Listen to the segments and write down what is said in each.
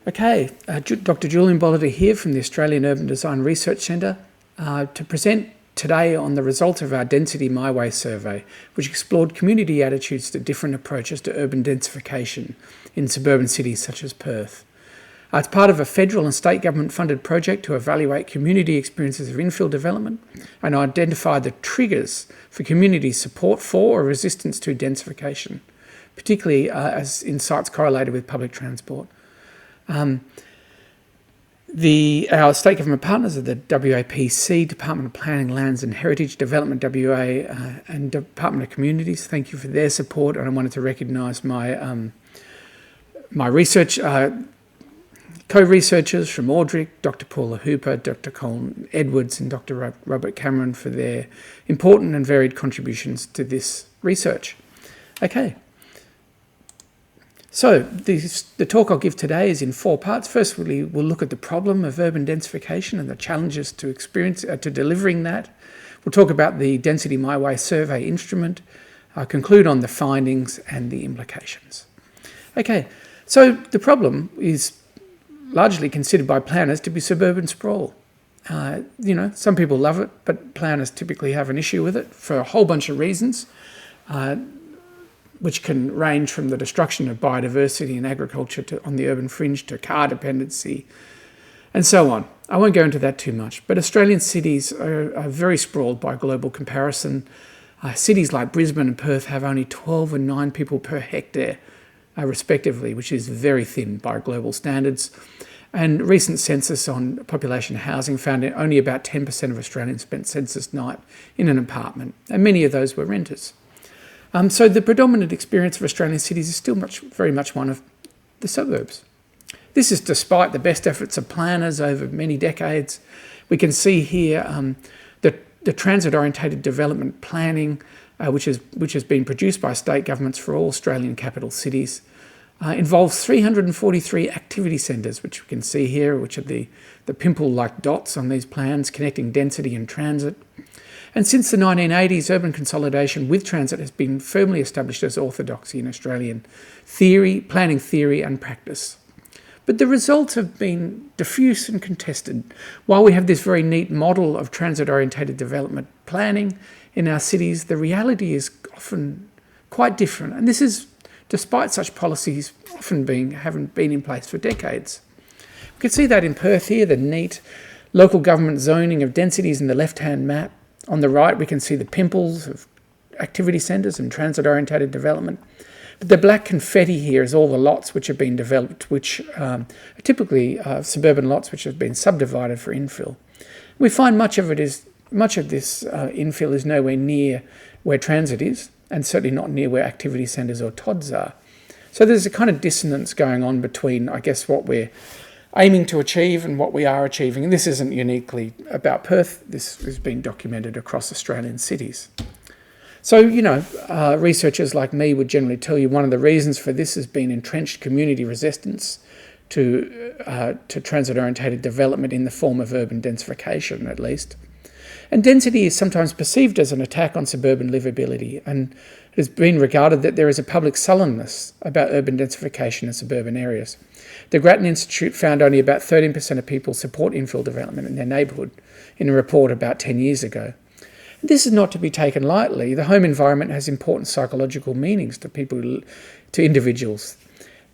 Okay, Dr. Julian Bollitter here from the Australian Urban Design Research Centre to present today on the results of our Density My Way survey, which explored community attitudes to different approaches to urban densification in suburban cities such as Perth. It's part of a federal and state government funded project to evaluate community experiences of infill development and identify the triggers for community support for or resistance to densification, particularly as in sites correlated with public transport. Our state government partners are the WAPC, Department of Planning, Lands and Heritage, Development WA and Department of Communities. Thank you for their support, and I wanted to recognise my my research co-researchers from Audric, Dr. Paula Hooper, Dr. Colin Edwards and Dr. Robert Cameron for their important and varied contributions to this research. Okay. So the talk I'll give today is in 4 parts. First, we'll look at the problem of urban densification and the challenges to delivering that. We'll talk about the Density My Way survey instrument. I'll conclude on the findings and the implications. Okay, so the problem is largely considered by planners to be suburban sprawl. Some people love it, but planners typically have an issue with it for a whole bunch of reasons, which can range from the destruction of biodiversity and agriculture on the urban fringe to car dependency and so on. I won't go into that too much, but Australian cities are very sprawled by global comparison. Cities like Brisbane and Perth have only 12 and 9 people per hectare, respectively, which is very thin by global standards. And recent census on population housing found that only about 10% of Australians spent census night in an apartment, and many of those were renters. So the predominant experience of Australian cities is still very much one of the suburbs. This is despite the best efforts of planners over many decades. We can see here the transit-orientated development planning, which has been produced by state governments for all Australian capital cities, involves 343 activity centres, which we can see here, which are the pimple-like dots on these plans connecting density and transit. And since the 1980s, urban consolidation with transit has been firmly established as orthodoxy in Australian planning theory and practice. But the results have been diffuse and contested. While we have this very neat model of transit-orientated development planning in our cities, the reality is often quite different. And this is despite such policies often haven't been in place for decades. We can see that in Perth here, the neat local government zoning of densities in the left-hand map. On the right, we can see the pimples of activity centres and transit-orientated development. But the black confetti here is all the lots which have been developed, which are typically suburban lots which have been subdivided for infill. We find much of this infill is nowhere near where transit is, and certainly not near where activity centres or TODs are. So there's a kind of dissonance going on between, I guess, what we're aiming to achieve and what we are achieving. And this isn't uniquely about Perth. This has been documented across Australian cities. So, researchers like me would generally tell you one of the reasons for this has been entrenched community resistance to transit-orientated development in the form of urban densification, at least. And density is sometimes perceived as an attack on suburban livability, and it has been regarded that there is a public sullenness about urban densification in suburban areas. The Grattan Institute found only about 13% of people support infill development in their neighbourhood in a report about 10 years ago. This is not to be taken lightly. The home environment has important psychological meanings to individuals.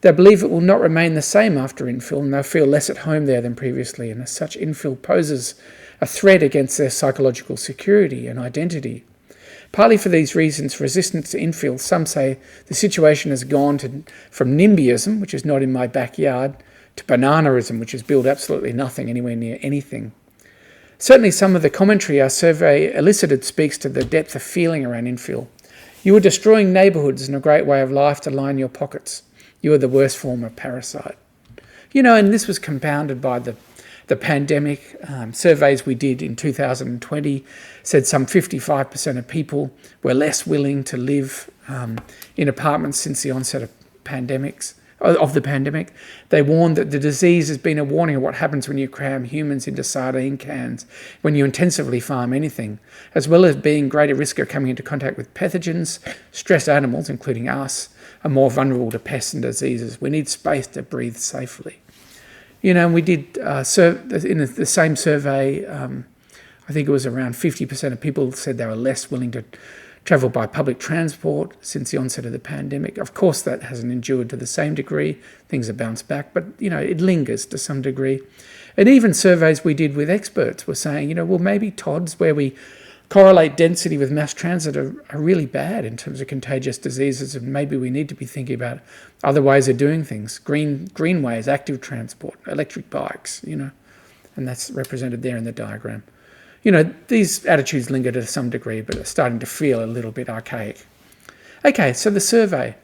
They believe it will not remain the same after infill, and they'll feel less at home there than previously, and as such, infill poses a threat against their psychological security and identity. Partly for these reasons, resistance to infill, some say the situation has gone from NIMBYism, which is not in my backyard, to bananaism, which has built absolutely nothing anywhere near anything. Certainly some of the commentary our survey elicited speaks to the depth of feeling around infill. You are destroying neighbourhoods and a great way of life to line your pockets. You are the worst form of parasite. And this was compounded by the pandemic. Surveys we did in 2020 said some 55% of people were less willing to live in apartments since the onset of the pandemic. They warned that the disease has been a warning of what happens when you cram humans into sardine cans, when you intensively farm anything, as well as being greater risk of coming into contact with pathogens. Stressed animals, including us, are more vulnerable to pests and diseases. We need space to breathe safely. And we did, in the same survey, I think it was around 50% of people said they were less willing to travel by public transport since the onset of the pandemic. Of course, that hasn't endured to the same degree. Things have bounced back, but, it lingers to some degree. And even surveys we did with experts were saying, well, maybe TODs, where we correlate density with mass transit, are really bad in terms of contagious diseases, and maybe we need to be thinking about other ways of doing things. Greenways, active transport, electric bikes, and that's represented there in the diagram. These attitudes linger to some degree, but are starting to feel a little bit archaic. Okay, so the survey.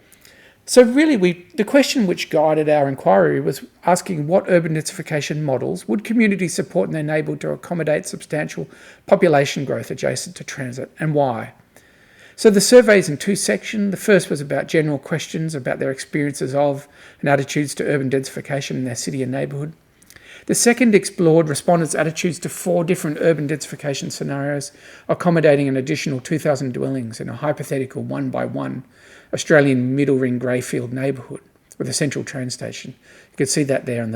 So really, the question which guided our inquiry was asking what urban densification models would communities support in their neighbourhood to accommodate substantial population growth adjacent to transit, and why? So the survey is in two sections. The first was about general questions about their experiences of and attitudes to urban densification in their city and neighbourhood. The second explored respondents' attitudes to 4 different urban densification scenarios, accommodating an additional 2,000 dwellings in a hypothetical 1-by-1 Australian middle ring Greyfield neighbourhood with a central train station. You could see that there.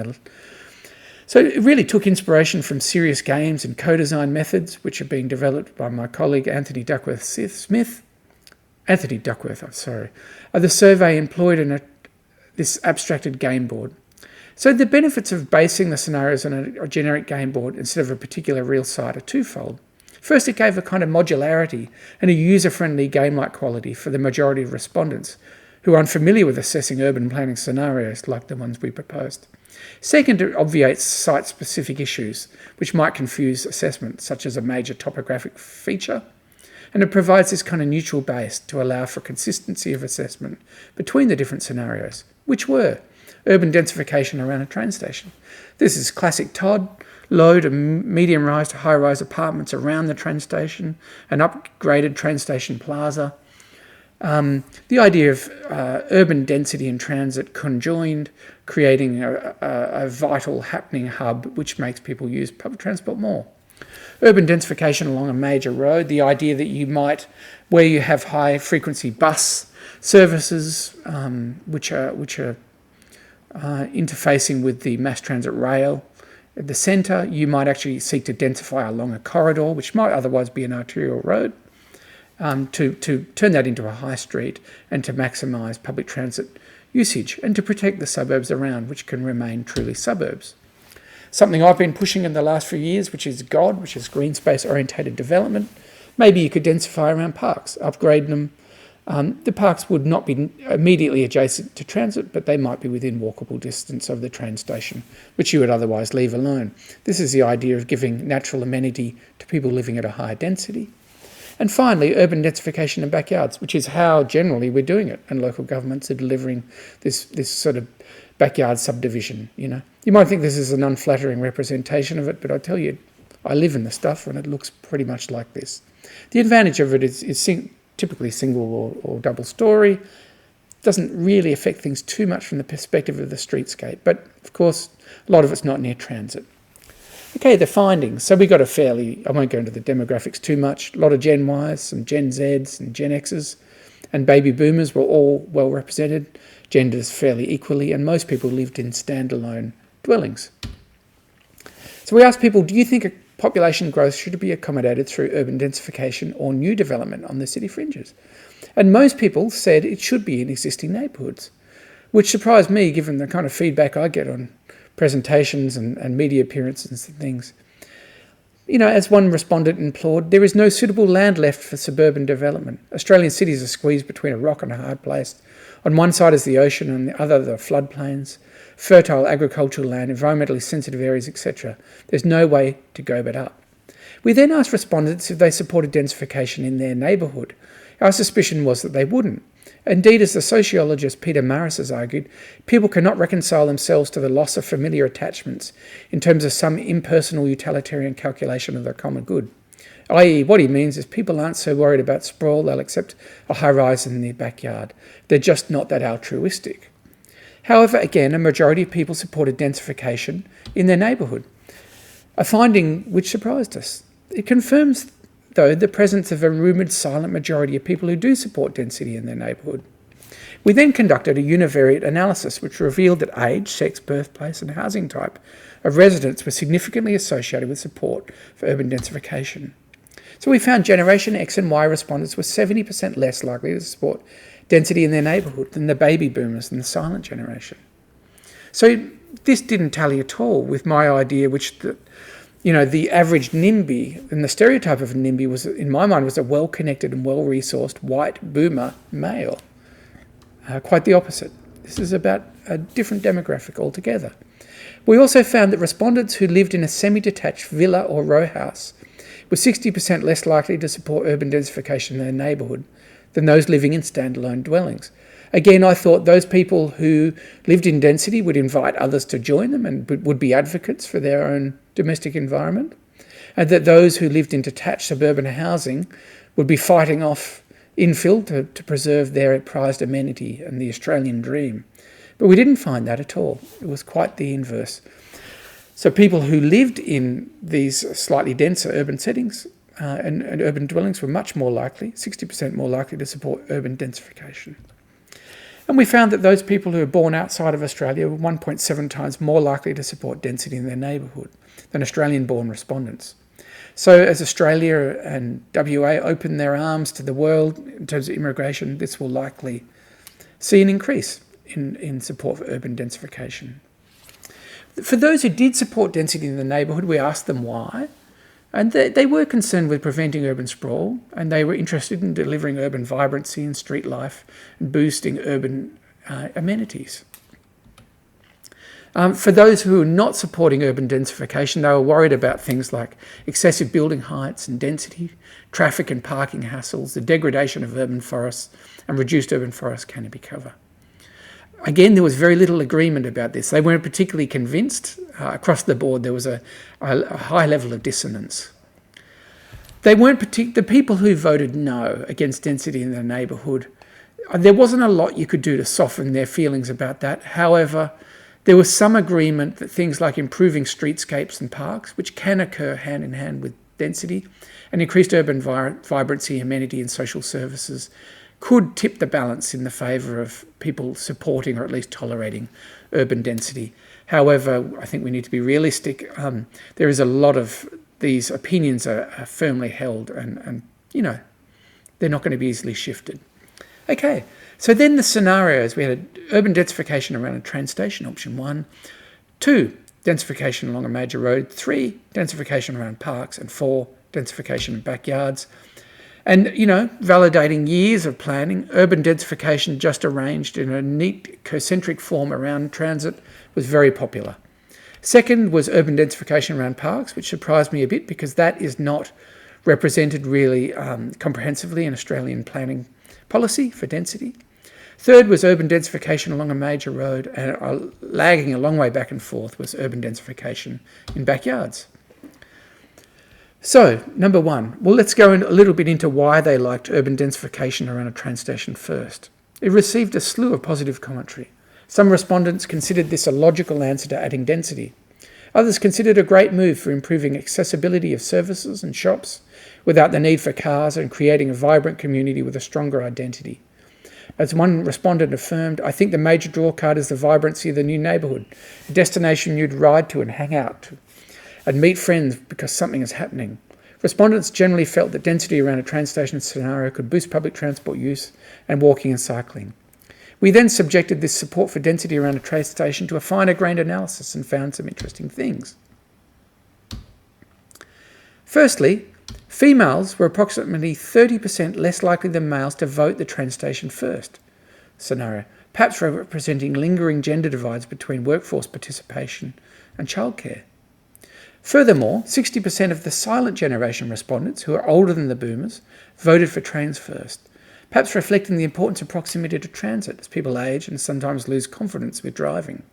So it really took inspiration from serious games and co-design methods, which are being developed by my colleague Anthony Duckworth-Smith. The survey employed this abstracted game board. So the benefits of basing the scenarios on a generic game board instead of a particular real site are twofold. First, it gave a kind of modularity and a user-friendly game-like quality for the majority of respondents who are unfamiliar with assessing urban planning scenarios like the ones we proposed. Second, it obviates site-specific issues which might confuse assessment, such as a major topographic feature, and it provides this kind of neutral base to allow for consistency of assessment between the different scenarios, which were urban densification around a train station. This is classic TOD, low to medium-rise to high-rise apartments around the train station, an upgraded train station plaza. The idea of urban density and transit conjoined, creating a vital happening hub which makes people use public transport more. Urban densification along a major road, the idea that you might, where you have high-frequency bus services which are interfacing with the mass transit rail. At the centre, you might actually seek to densify along a corridor, which might otherwise be an arterial road, to turn that into a high street and to maximise public transit usage and to protect the suburbs around, which can remain truly suburbs. Something I've been pushing in the last few years, which is GOD, which is green space orientated development. Maybe you could densify around parks, upgrade them. The parks would not be immediately adjacent to transit, but they might be within walkable distance of the train station, which you would otherwise leave alone. This is the idea of giving natural amenity to people living at a higher density. And finally, urban densification in backyards, which is how generally we're doing it, and local governments are delivering this sort of backyard subdivision. You might think this is an unflattering representation of it, but I tell you, I live in the stuff and it looks pretty much like this. The advantage of it is typically single or double story. Doesn't really affect things too much from the perspective of the streetscape, but of course a lot of it's not near transit. Okay, the findings. So we got I won't go into the demographics too much, a lot of Gen Ys, some Gen Zs and Gen Xs, and baby boomers were all well represented, genders fairly equally, and most people lived in standalone dwellings. So we asked people, do you think a population growth should be accommodated through urban densification or new development on the city fringes? And most people said it should be in existing neighbourhoods, which surprised me given the kind of feedback I get on presentations and media appearances and things. As one respondent implored, there is no suitable land left for suburban development. Australian cities are squeezed between a rock and a hard place. On one side is the ocean, on the other the floodplains, fertile agricultural land, environmentally sensitive areas, etc. There's no way to go but up. We then asked respondents if they supported densification in their neighbourhood. Our suspicion was that they wouldn't. Indeed, as the sociologist Peter Marris has argued, people cannot reconcile themselves to the loss of familiar attachments in terms of some impersonal utilitarian calculation of the common good. I.e., what he means is people aren't so worried about sprawl, they'll accept a high-rise in their backyard. They're just not that altruistic. However, again, a majority of people supported densification in their neighbourhood, a finding which surprised us. It confirms, though, the presence of a rumoured silent majority of people who do support density in their neighbourhood. We then conducted a univariate analysis which revealed that age, sex, birthplace and housing type of residents were significantly associated with support for urban densification. So we found Generation X and Y respondents were 70% less likely to support density in their neighbourhood than the baby boomers and the silent generation. So this didn't tally at all with my idea, which the average NIMBY and the stereotype of a NIMBY was, in my mind, was a well-connected and well-resourced white boomer male. Quite the opposite. This is about a different demographic altogether. We also found that respondents who lived in a semi-detached villa or row house were 60% less likely to support urban densification in their neighbourhood than those living in standalone dwellings. Again, I thought those people who lived in density would invite others to join them and would be advocates for their own domestic environment, and that those who lived in detached suburban housing would be fighting off infill to preserve their prized amenity and the Australian dream. But we didn't find that at all. It was quite the inverse. So people who lived in these slightly denser urban settings and urban dwellings were much more likely, 60% more likely to support urban densification. And we found that those people who were born outside of Australia were 1.7 times more likely to support density in their neighbourhood than Australian-born respondents. So as Australia and WA open their arms to the world in terms of immigration, this will likely see an increase in support for urban densification. For those who did support density in the neighbourhood, we asked them why. And they were concerned with preventing urban sprawl, and they were interested in delivering urban vibrancy and street life and boosting urban amenities. For those who were not supporting urban densification, they were worried about things like excessive building heights and density, traffic and parking hassles, the degradation of urban forests, and reduced urban forest canopy cover. Again, there was very little agreement about this. They weren't particularly convinced. Across the board, there was a high level of dissonance. The people who voted no against density in their neighbourhood, there wasn't a lot you could do to soften their feelings about that. However, there was some agreement that things like improving streetscapes and parks, which can occur hand in hand with density, and increased urban vibrancy, amenity and social services could tip the balance in the favour of people supporting or at least tolerating urban density. However, I think we need to be realistic. There is a lot of these opinions are firmly held and they're not going to be easily shifted. Okay, so then the scenarios. We had urban densification around a train station, option 1. 2, densification along a major road. 3, densification around parks. And 4, densification in backyards. And, validating years of planning, urban densification just arranged in a neat concentric form around transit was very popular. Second was urban densification around parks, which surprised me a bit because that is not represented really comprehensively in Australian planning policy for density. Third was urban densification along a major road, and lagging a long way back and forth was urban densification in backyards. So, number 1, let's go a little bit into why they liked urban densification around a train station first. It received a slew of positive commentary. Some respondents considered this a logical answer to adding density. Others considered a great move for improving accessibility of services and shops without the need for cars and creating a vibrant community with a stronger identity. As one respondent affirmed, I think the major drawcard is the vibrancy of the new neighbourhood, a destination you'd ride to and hang out to, and meet friends because something is happening. Respondents generally felt that density around a train station scenario could boost public transport use and walking and cycling. We then subjected this support for density around a train station to a finer-grained analysis and found some interesting things. Firstly, females were approximately 30% less likely than males to vote the train station first scenario, perhaps representing lingering gender divides between workforce participation and childcare. Furthermore, 60% of the silent generation respondents, who are older than the boomers, voted for trains first, perhaps reflecting the importance of proximity to transit as people age and sometimes lose confidence with driving.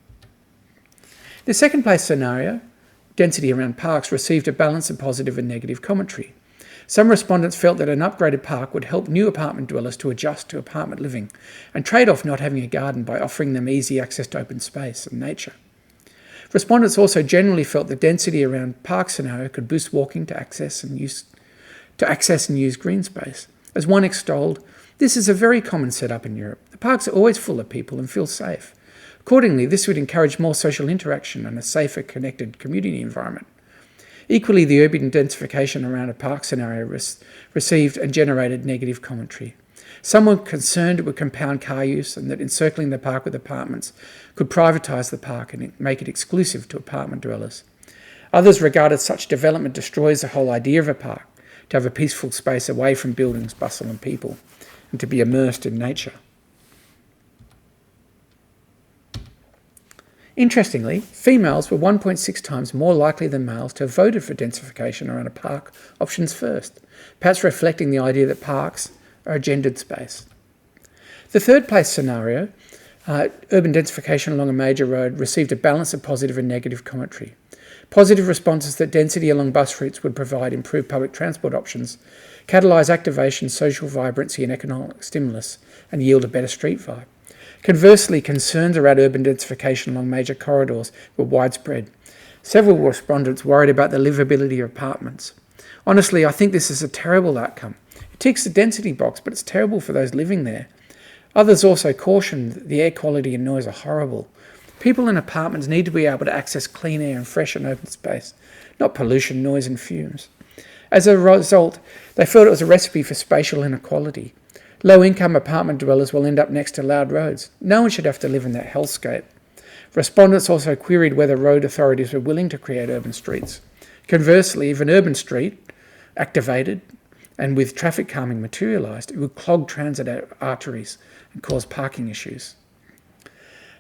The second place scenario, density around parks, received a balance of positive and negative commentary. Some respondents felt that an upgraded park would help new apartment dwellers to adjust to apartment living and trade off not having a garden by offering them easy access to open space and nature. Respondents also generally felt the density around park scenario could boost walking to access and use green space. As one extolled, This is a very common setup in Europe. The parks are always full of people and feel safe. Accordingly, this would encourage more social interaction and a safer, connected community environment. Equally, the urban densification around a park scenario received and generated negative commentary. Some were concerned it would compound car use and that encircling the park with apartments could privatise the park and make it exclusive to apartment dwellers. Others regarded such development destroys the whole idea of a park, to have a peaceful space away from buildings, bustle and people, and to be immersed in nature. Interestingly, females were 1.6 times more likely than males to have voted for densification around a park options first, perhaps reflecting the idea that parks are a gendered space. The third place scenario, urban densification along a major road, received a balance of positive and negative commentary. Positive responses that density along bus routes would provide improved public transport options, catalyse activation, social vibrancy and economic stimulus, and yield a better street vibe. Conversely, concerns around urban densification along major corridors were widespread. Several respondents worried about the livability of apartments. Honestly, I think this is a terrible outcome. It ticks the density box, but it's terrible for those living there. Others also cautioned that the air quality and noise are horrible. People in apartments need to be able to access clean air and fresh and open space, not pollution, noise and fumes. As a result, they felt it was a recipe for spatial inequality. Low-income apartment dwellers will end up next to loud roads. No one should have to live in that hellscape. Respondents also queried whether road authorities were willing to create urban streets. Conversely, if an urban street activated and with traffic calming materialised, it would clog transit arteries and cause parking issues.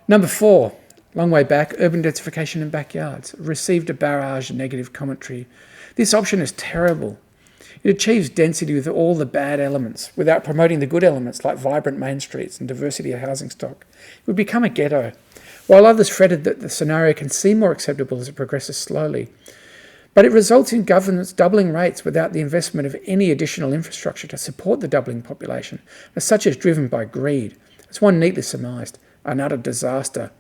Number 4, long way back, urban densification in backyards, received a barrage of negative commentary. This option is terrible. It achieves density with all the bad elements without promoting the good elements like vibrant main streets and diversity of housing stock. It would become a ghetto. While others fretted that the scenario can seem more acceptable as it progresses slowly, but it results in governments doubling rates without the investment of any additional infrastructure to support the doubling population, as such as driven by greed. As one neatly surmised, an utter disaster.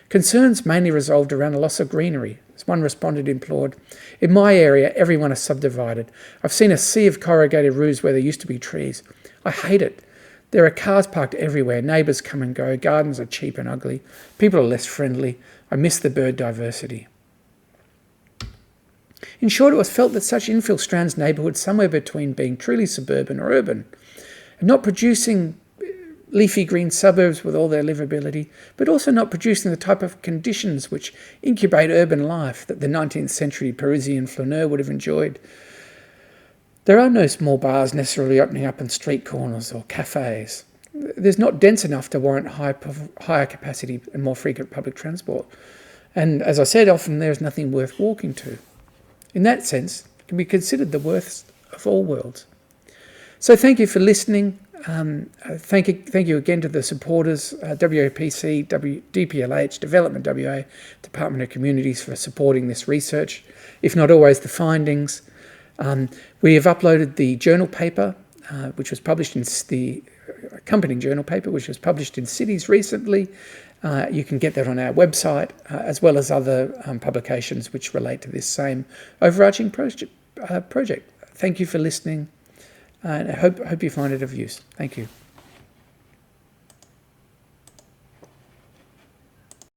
Concerns mainly resolved around the loss of greenery. As one respondent implored, "In my area, everyone is subdivided. I've seen a sea of corrugated roofs where there used to be trees. I hate it. There are cars parked everywhere, neighbours come and go, gardens are cheap and ugly, people are less friendly. I miss the bird diversity." In short, it was felt that such infill strands neighbourhoods somewhere between being truly suburban or urban, and not producing leafy green suburbs with all their livability, but also not producing the type of conditions which incubate urban life that the 19th century Parisian flaneur would have enjoyed. There are no small bars necessarily opening up on street corners or cafes. There's not dense enough to warrant higher capacity and more frequent public transport. And as I said, often there's nothing worth walking to. In that sense, it can be considered the worst of all worlds. So thank you for listening. Thank you again to the supporters, WAPC, DPLH, Development WA, Department of Communities for supporting this research, if not always the findings. We have uploaded the journal paper, which was published in the accompanying journal paper, which was published in Cities recently. You can get that on our website, as well as other publications which relate to this same overarching project. Thank you for listening. And I hope you find it of use. Thank you.